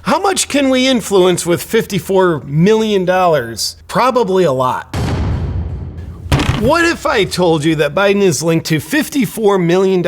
How much can we influence with $54 million? Probably a lot. What if I told you that Biden is linked to $54 million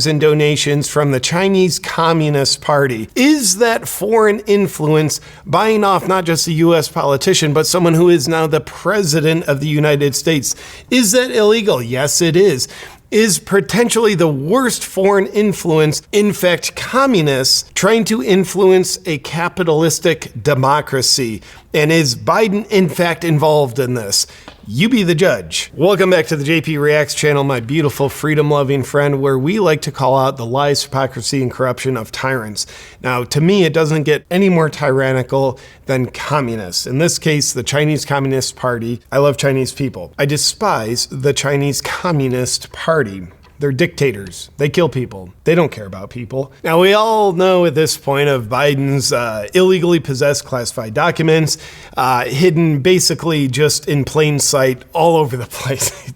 in donations from the Chinese Communist Party? Is that foreign influence buying off not just a U.S. politician, but someone who is now the president of the United States? Is that illegal? Yes, it is. Is potentially the worst foreign influence, in fact, communists trying to influence a capitalistic democracy? And is Biden, in fact, involved in this? You be the judge. Welcome back to the JP Reacts channel, my beautiful freedom-loving friend, where we like to call out the lies, hypocrisy, and corruption of tyrants. Now, to me, it doesn't get any more tyrannical than communists. In this case, the Chinese Communist Party. I love Chinese people. I despise the Chinese Communist Party. They're dictators. They kill people. They don't care about people. Now, we all know at this point of Biden's illegally possessed classified documents, hidden basically just in plain sight all over the place.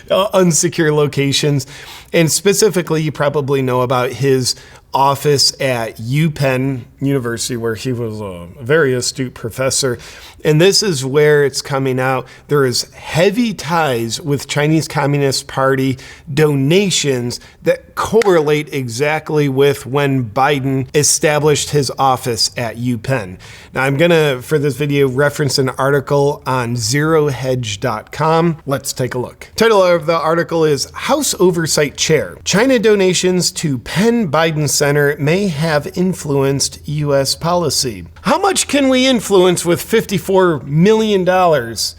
Unsecure locations. And specifically, you probably know about his office at UPenn University, where he was a very astute professor. And this is where it's coming out. There is heavy ties with Chinese Communist Party donations that correlate exactly with when Biden established his office at UPenn. Now, I'm going to, for this video, reference an article on zerohedge.com. Let's take a look. Title of the article is House Oversight Chair. China donations to Penn Biden Center may have influenced U.S. policy. How much can we influence with $54 million?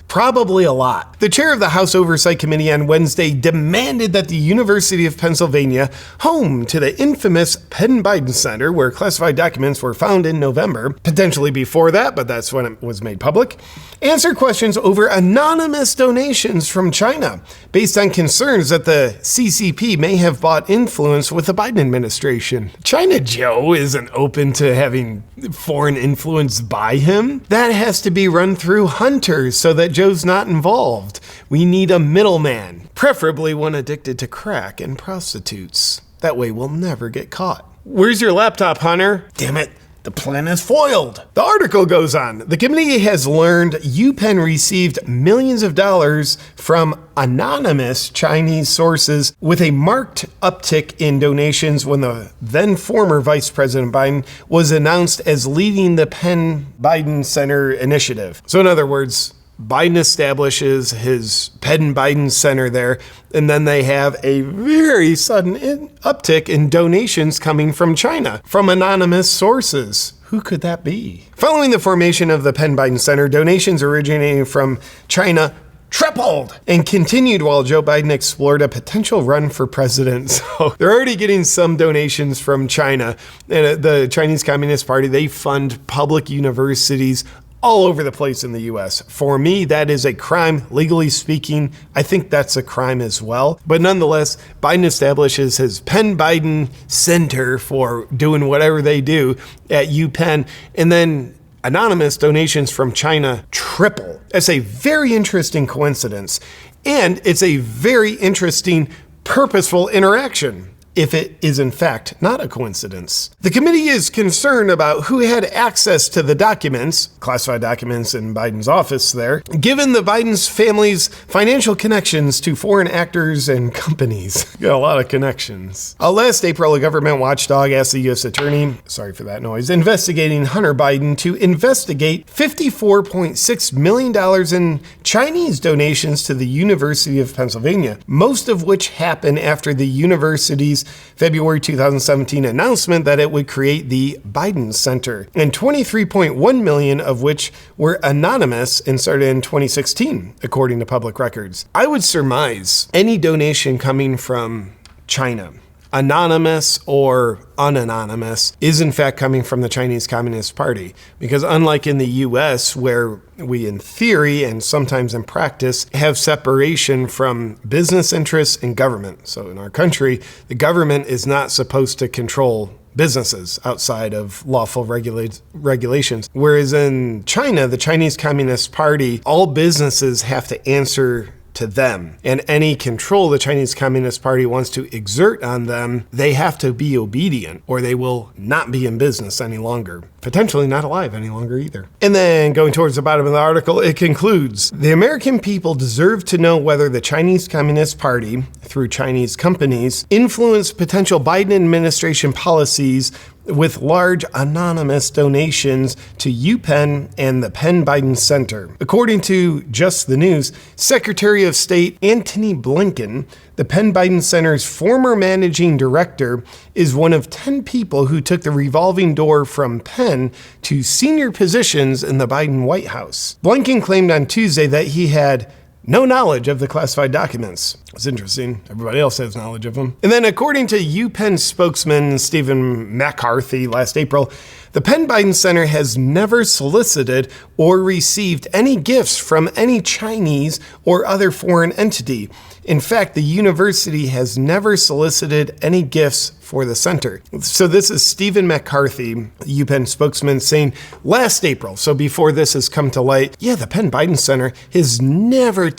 Probably a lot. The chair of the House Oversight Committee on Wednesday demanded that the University of Pennsylvania, home to the infamous Penn Biden Center, where classified documents were found in November, potentially before that, but that's when it was made public, answer questions over anonymous donations from China, based on concerns that the CCP may have bought influence with the Biden administration. China Joe isn't open to having foreign influence by him. That has to be run through hunters so that Joe's not involved. We need a middleman, preferably one addicted to crack and prostitutes. That way we'll never get caught. Where's your laptop, Hunter? Damn it. The plan is foiled. The article goes on. The committee has learned UPenn received millions of dollars from anonymous Chinese sources, with a marked uptick in donations when the then former Vice President Biden was announced as leading the Penn Biden Center initiative. So in other words, Biden establishes his Penn Biden Center there, and then they have a very sudden uptick in donations coming from China, from anonymous sources. Who could that be? Following the formation of the Penn Biden Center, donations originating from China tripled and continued while Joe Biden explored a potential run for president. So they're already getting some donations from China. And the Chinese Communist Party, they fund public universities all over the place in the U.S. For me, that is a crime. Legally speaking, I think that's a crime as well. But nonetheless, Biden establishes his Penn Biden Center for doing whatever they do at UPenn, and then anonymous donations from China triple. That's a very interesting coincidence, and it's a very interesting purposeful interaction, if it is in fact not a coincidence. The committee is concerned about who had access to the documents, classified documents in Biden's office there, given the Biden's family's financial connections to foreign actors and companies. Got a lot of connections. Last April, a government watchdog asked the U.S. attorney, sorry for that noise, investigating Hunter Biden to investigate $54.6 million in Chinese donations to the University of Pennsylvania, most of which happened after the university's February 2017 announcement that it would create the Biden Center, and 23.1 million of which were anonymous and started in 2016, according to public records. I would surmise any donation coming from China, anonymous or unanonymous, is in fact coming from the Chinese Communist Party. Because unlike in the US, where we in theory and sometimes in practice have separation from business interests and government. So in our country, the government is not supposed to control businesses outside of lawful regulations. Whereas in China, the Chinese Communist Party, all businesses have to answer to to them. And any control the Chinese Communist Party wants to exert on them, they have to be obedient or they will not be in business any longer. Potentially not alive any longer either. And then going towards the bottom of the article, it concludes, the American people deserve to know whether the Chinese Communist Party, through Chinese companies, influence potential Biden administration policies with large anonymous donations to UPenn and the Penn Biden Center. According to Just the News, Secretary of State Antony Blinken, the Penn Biden Center's former managing director, is one of 10 people who took the revolving door from Penn to senior positions in the Biden White House. Blinken claimed on Tuesday that he had no knowledge of the classified documents. It's interesting. Everybody else has knowledge of them. And then according to UPenn spokesman Stephen McCarthy last April, the Penn Biden Center has never solicited or received any gifts from any Chinese or other foreign entity. In fact, the university has never solicited any gifts for the center. So this is Stephen McCarthy, UPenn spokesman, saying last April, so before this has come to light, the Penn Biden Center has never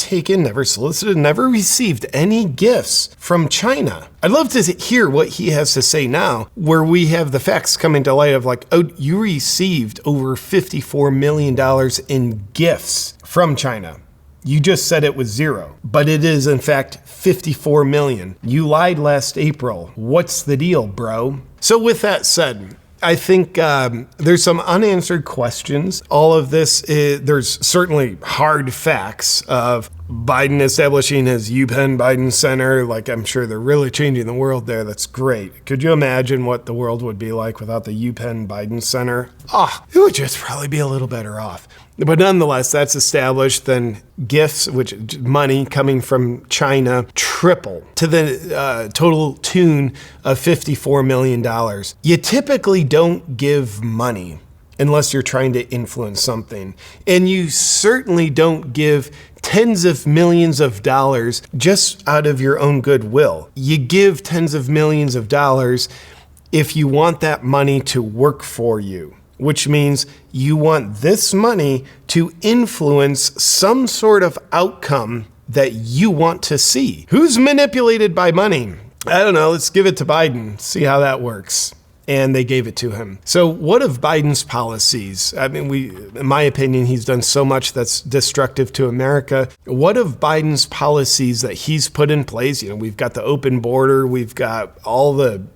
solicited, never received any gifts from China. I'd love to hear what he has to say now, where we have the facts coming to light of like, oh, you received over $54 million in gifts from China. You just said it was zero, but it is in fact 54 million. You lied last April. What's the deal, bro? So with that said, I think there's some unanswered questions. All of this, there's certainly hard facts of Biden establishing his UPenn Biden Center. Like, I'm sure they're really changing the world there. That's great. Could you imagine what the world would be like without the UPenn Biden Center? It would just probably be a little better off. But nonetheless, that's established. Then gifts, which money coming from China, triple to the total tune of $54 million. You typically don't give money unless you're trying to influence something. And you certainly don't give tens of millions of dollars just out of your own goodwill. You give tens of millions of dollars if you want that money to work for you, which means you want this money to influence some sort of outcome that you want to see. Who's manipulated by money? I don't know. Let's give it to Biden. See how that works. And they gave it to him. So what of Biden's policies? I mean, in my opinion, he's done so much that's destructive to America. What of Biden's policies that he's put in place? We've got the open border. We've got all the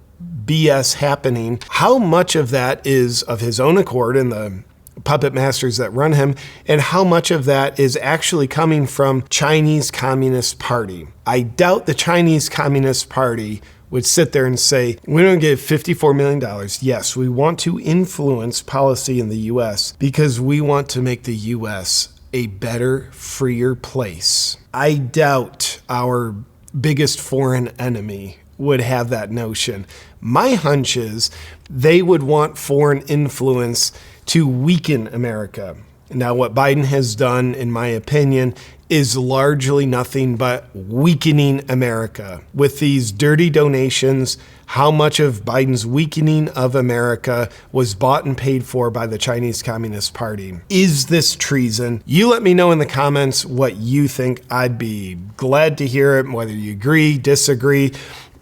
BS happening. How much of that is of his own accord and the puppet masters that run him, and how much of that is actually coming from Chinese Communist Party? I doubt the Chinese Communist Party would sit there and say, we're going to give $54 million. Yes, we want to influence policy in the U.S. because we want to make the U.S. a better, freer place. I doubt our biggest foreign enemy would have that notion. My hunch is they would want foreign influence to weaken America. Now, what Biden has done, in my opinion, is largely nothing but weakening America. With these dirty donations, how much of Biden's weakening of America was bought and paid for by the Chinese Communist Party? Is this treason? You let me know in the comments what you think. I'd be glad to hear it, whether you agree, disagree.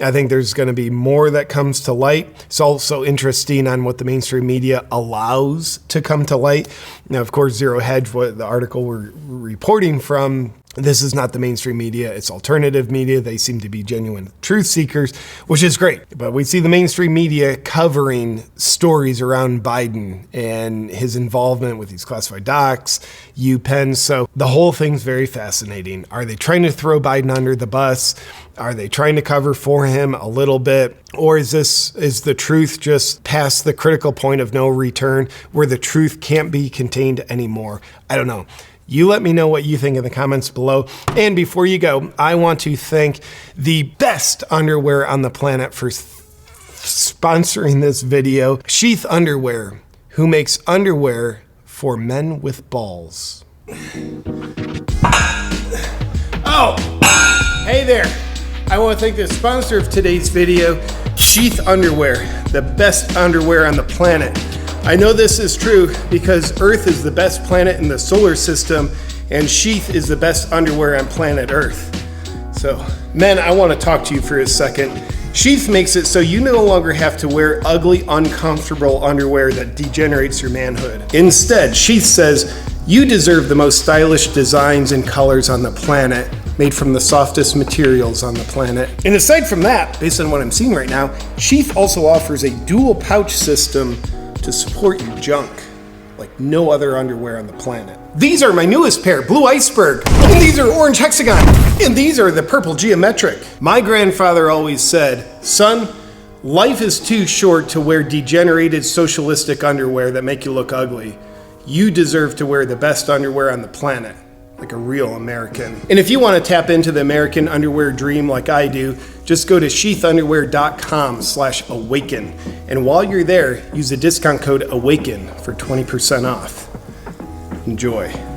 I think there's going to be more that comes to light. It's also interesting on what the mainstream media allows to come to light. Now, of course, Zero Hedge, what the article we're reporting from, this is not the mainstream media. It's alternative media. They seem to be genuine truth seekers, which is great. But we see the mainstream media covering stories around Biden and his involvement with these classified docs, UPenn. So the whole thing's very fascinating. Are they trying to throw Biden under the bus? Are they trying to cover for him a little bit? Or is the truth just past the critical point of no return where the truth can't be contained anymore? I don't know. You let me know what you think in the comments below. And before you go, I want to thank the best underwear on the planet for sponsoring this video, Sheath Underwear, who makes underwear for men with balls. Oh, hey there. I want to thank the sponsor of today's video, Sheath Underwear, the best underwear on the planet. I know this is true because Earth is the best planet in the solar system, and Sheath is the best underwear on planet Earth. So, men, I want to talk to you for a second. Sheath makes it so you no longer have to wear ugly, uncomfortable underwear that degenerates your manhood. Instead, Sheath says you deserve the most stylish designs and colors on the planet, made from the softest materials on the planet. And aside from that, based on what I'm seeing right now, Sheath also offers a dual pouch system to support your junk, like no other underwear on the planet. These are my newest pair, Blue Iceberg, and these are Orange Hexagon, and these are the Purple Geometric. My grandfather always said, son, life is too short to wear degenerated socialistic underwear that make you look ugly. You deserve to wear the best underwear on the planet, like a real American. And if you want to tap into the American underwear dream like I do, just go to sheathunderwear.com/awaken. And while you're there, use the discount code AWAKEN for 20% off. Enjoy.